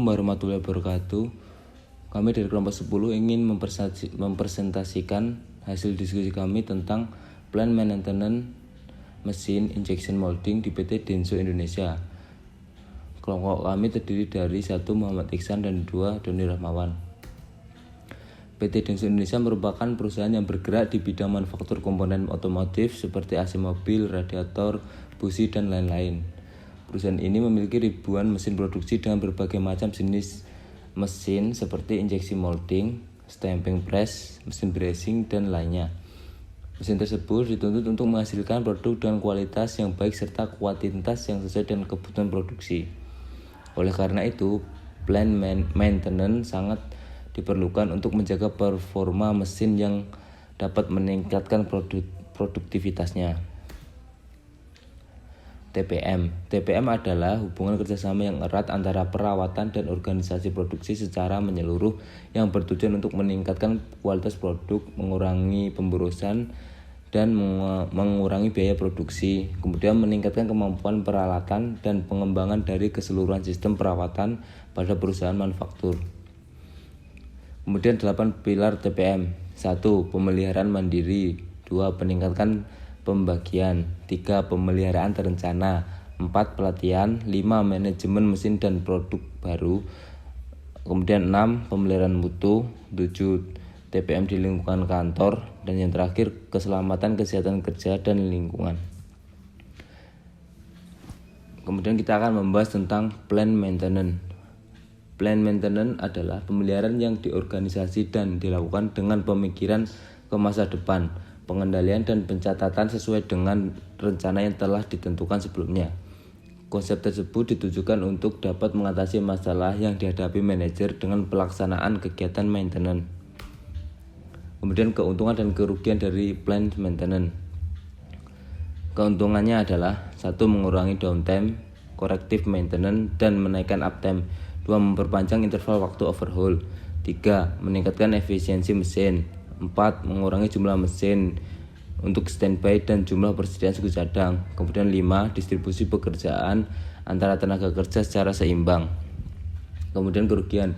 Warahmatullahi wabarakatuh. Kami dari kelompok 10 ingin mempresentasikan hasil diskusi kami tentang Plant Maintenance Mesin Injection Molding di PT Denso Indonesia. Kelompok kami terdiri dari 1 Muhammad Iksan dan 2 Doni Rahmawan. PT Denso Indonesia merupakan perusahaan yang bergerak di bidang manufaktur komponen otomotif seperti AC mobil, radiator, busi, dan lain-lain. Perusahaan ini memiliki ribuan mesin produksi dengan berbagai macam jenis mesin seperti injeksi molding, stamping press, mesin brazing, dan lainnya. Mesin tersebut dituntut untuk menghasilkan produk dengan kualitas yang baik serta kuantitas yang sesuai dengan kebutuhan produksi. Oleh karena itu, plant maintenance sangat diperlukan untuk menjaga performa mesin yang dapat meningkatkan produktivitasnya. TPM adalah hubungan kerjasama yang erat antara perawatan dan organisasi produksi secara menyeluruh yang bertujuan untuk meningkatkan kualitas produk, mengurangi pemborosan, dan mengurangi biaya produksi, kemudian meningkatkan kemampuan peralatan dan pengembangan dari keseluruhan sistem perawatan pada perusahaan manufaktur. Kemudian 8 pilar TPM. 1. Pemeliharaan mandiri. 2. Peningkatan pembagian. 3. Pemeliharaan terencana. 4. Pelatihan. 5. Manajemen mesin dan produk baru. Kemudian 6. Pemeliharaan mutu. 7. TPM di lingkungan kantor. Dan yang terakhir, keselamatan kesehatan kerja dan lingkungan. Kemudian kita akan membahas tentang plant maintenance. Plant maintenance adalah pemeliharaan yang diorganisasi dan dilakukan dengan pemikiran ke masa depan, pengendalian dan pencatatan sesuai dengan rencana yang telah ditentukan sebelumnya. Konsep tersebut ditujukan untuk dapat mengatasi masalah yang dihadapi manajer dengan pelaksanaan kegiatan maintenance. Kemudian keuntungan dan kerugian dari plant maintenance. Keuntungannya adalah 1. Mengurangi downtime, corrective maintenance, dan menaikkan uptime. 2. Memperpanjang interval waktu overhaul. 3. Meningkatkan efisiensi mesin. 4. Mengurangi jumlah mesin untuk standby dan jumlah persediaan suku cadang. Kemudian 5. Distribusi pekerjaan antara tenaga kerja secara seimbang. Kemudian kerugian.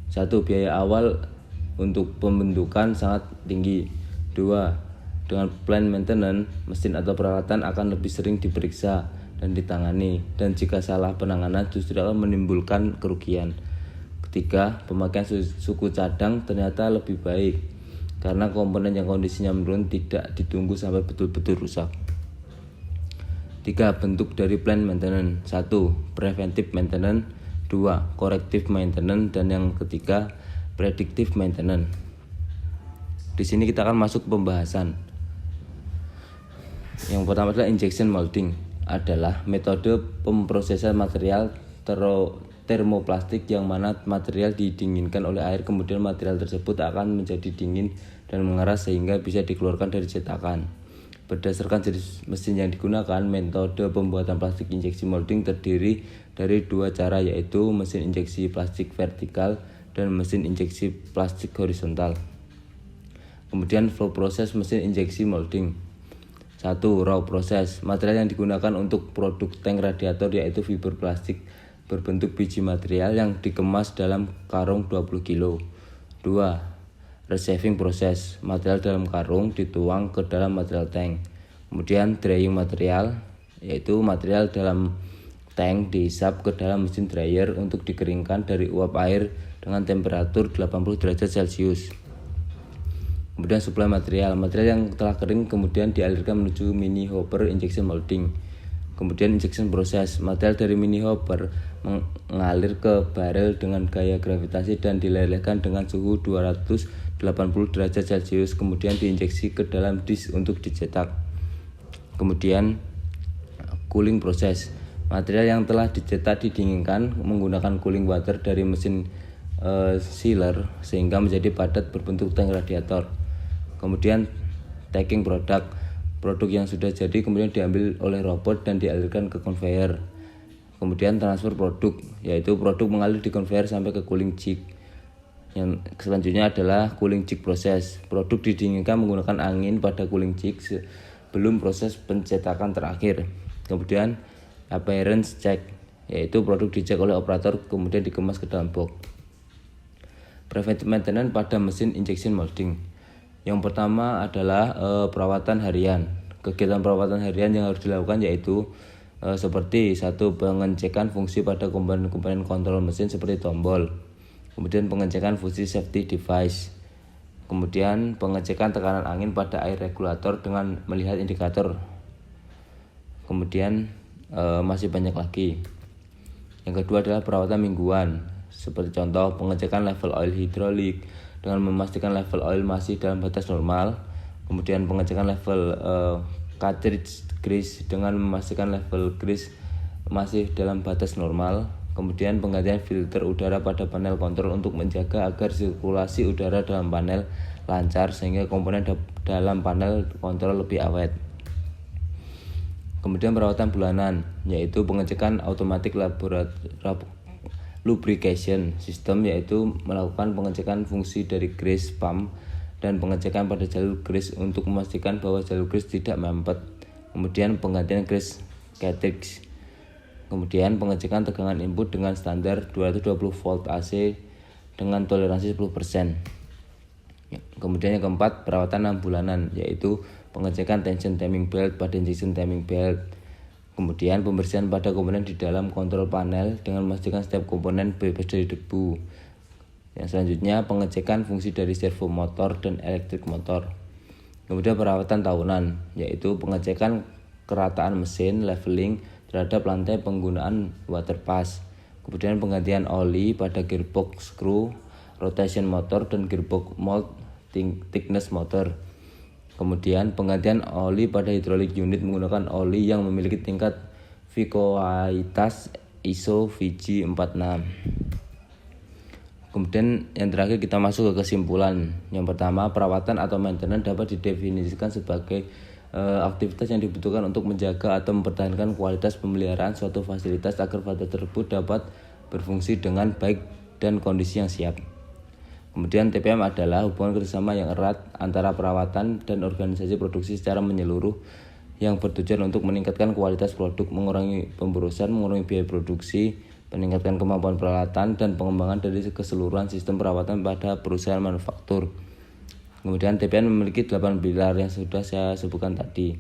1. Biaya awal untuk pembentukan sangat tinggi. 2. Dengan plant maintenance, mesin atau peralatan akan lebih sering diperiksa dan ditangani, dan jika salah penanganan justru akan menimbulkan kerugian. Ketiga, pemakaian suku cadang ternyata lebih baik karena komponen yang kondisinya menurun tidak ditunggu sampai betul-betul rusak. 3. Bentuk dari plant maintenance. 1. Preventive maintenance. 2. Corrective maintenance. Dan yang ketiga, predictive maintenance. Di sini kita akan masuk pembahasan. Yang pertama adalah injection molding, adalah metode pemrosesan material termoplastik yang mana material didinginkan oleh air, kemudian material tersebut akan menjadi dingin dan mengeras sehingga bisa dikeluarkan dari cetakan. Berdasarkan jenis mesin yang digunakan, metode pembuatan plastik injeksi molding terdiri dari 2 cara, yaitu mesin injeksi plastik vertikal dan mesin injeksi plastik horizontal. Kemudian flow proses mesin injeksi molding. 1. Raw proses. Material yang digunakan untuk produk tank radiator yaitu fiber plastik berbentuk biji material yang dikemas dalam karung 20 kg. 2. Receiving proses. Material dalam karung dituang ke dalam material tank. Kemudian drying material, yaitu material dalam tank dihisap ke dalam mesin dryer untuk dikeringkan dari uap air dengan temperatur 80 derajat Celcius. Kemudian supply material yang telah kering kemudian dialirkan menuju mini hopper injection molding. Kemudian injection proses, material dari mini hopper mengalir ke barel dengan gaya gravitasi dan dilelehkan dengan suhu 280 derajat Celcius, kemudian diinjeksi ke dalam disk untuk dicetak. Kemudian cooling proses, material yang telah dicetak didinginkan menggunakan cooling water dari mesin sealer sehingga menjadi padat berbentuk tank radiator. Kemudian tagging produk yang sudah jadi kemudian diambil oleh robot dan dialirkan ke conveyor. Kemudian transfer produk, yaitu produk mengalir di conveyor sampai ke cooling jig. Yang selanjutnya adalah cooling jig proses. Produk didinginkan menggunakan angin pada cooling jig sebelum proses pencetakan terakhir. Kemudian appearance check, yaitu produk dicek oleh operator kemudian dikemas ke dalam box. Preventive maintenance pada mesin injection molding. Yang pertama adalah perawatan harian. Kegiatan perawatan harian yang harus dilakukan yaitu seperti satu, pengecekan fungsi pada komponen-komponen kontrol mesin seperti tombol, kemudian pengecekan fungsi safety device, kemudian pengecekan tekanan angin pada air regulator dengan melihat indikator, kemudian masih banyak lagi. Yang kedua adalah perawatan mingguan, seperti contoh pengecekan level oil hidrolik dengan memastikan level oil masih dalam batas normal, kemudian pengecekan level cartridge grease dengan memastikan level grease masih dalam batas normal, kemudian penggantian filter udara pada panel kontrol untuk menjaga agar sirkulasi udara dalam panel lancar sehingga komponen dalam panel kontrol lebih awet. Kemudian perawatan bulanan, yaitu pengecekan automatic lubrication system, yaitu melakukan pengecekan fungsi dari grease pump dan pengecekan pada jalur grease untuk memastikan bahwa jalur grease tidak mempet. Kemudian penggantian grease cartridge. Kemudian pengecekan tegangan input dengan standar 220 volt AC dengan toleransi 10%. Kemudian yang keempat, perawatan 6 bulanan, yaitu pengecekan tension timing belt pada injection timing belt. Kemudian pembersihan pada komponen di dalam kontrol panel dengan memastikan setiap komponen bebas dari debu. Yang selanjutnya, pengecekan fungsi dari servo motor dan elektrik motor. Kemudian perawatan tahunan, yaitu pengecekan kerataan mesin, leveling terhadap lantai penggunaan water pass. Kemudian penggantian oli pada gearbox screw, rotation motor dan gearbox mold thickness motor. Kemudian penggantian oli pada hidrolik unit menggunakan oli yang memiliki tingkat viscoitas ISO VG46. Kemudian yang terakhir kita masuk ke kesimpulan. Yang pertama, perawatan atau maintenance dapat didefinisikan sebagai aktivitas yang dibutuhkan untuk menjaga atau mempertahankan kualitas pemeliharaan suatu fasilitas agar fasilitas tersebut dapat berfungsi dengan baik dan kondisi yang siap. Kemudian TPM adalah hubungan kerjasama yang erat antara perawatan dan organisasi produksi secara menyeluruh yang bertujuan untuk meningkatkan kualitas produk, mengurangi pemborosan, mengurangi biaya produksi, meningkatkan kemampuan peralatan dan pengembangan dari keseluruhan sistem perawatan pada perusahaan manufaktur. Kemudian TPM memiliki 8 pilar yang sudah saya sebutkan tadi.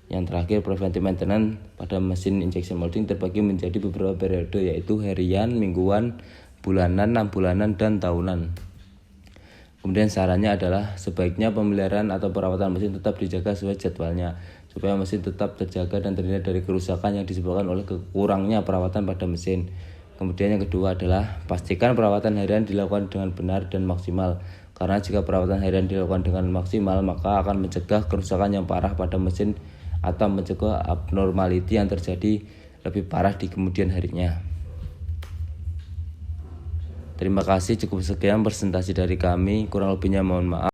Yang terakhir, preventive maintenance pada mesin injection molding terbagi menjadi beberapa periode, yaitu harian, mingguan, bulanan, 6 bulanan, dan tahunan. Kemudian sarannya adalah sebaiknya pemeliharaan atau perawatan mesin tetap dijaga sesuai jadwalnya, supaya mesin tetap terjaga dan terhindar dari kerusakan yang disebabkan oleh kurangnya perawatan pada mesin. Kemudian yang kedua adalah pastikan perawatan harian dilakukan dengan benar dan maksimal, karena jika perawatan harian dilakukan dengan maksimal maka akan mencegah kerusakan yang parah pada mesin atau mencegah abnormality yang terjadi lebih parah di kemudian harinya. Terima kasih, cukup sekian presentasi dari kami, kurang lebihnya mohon maaf.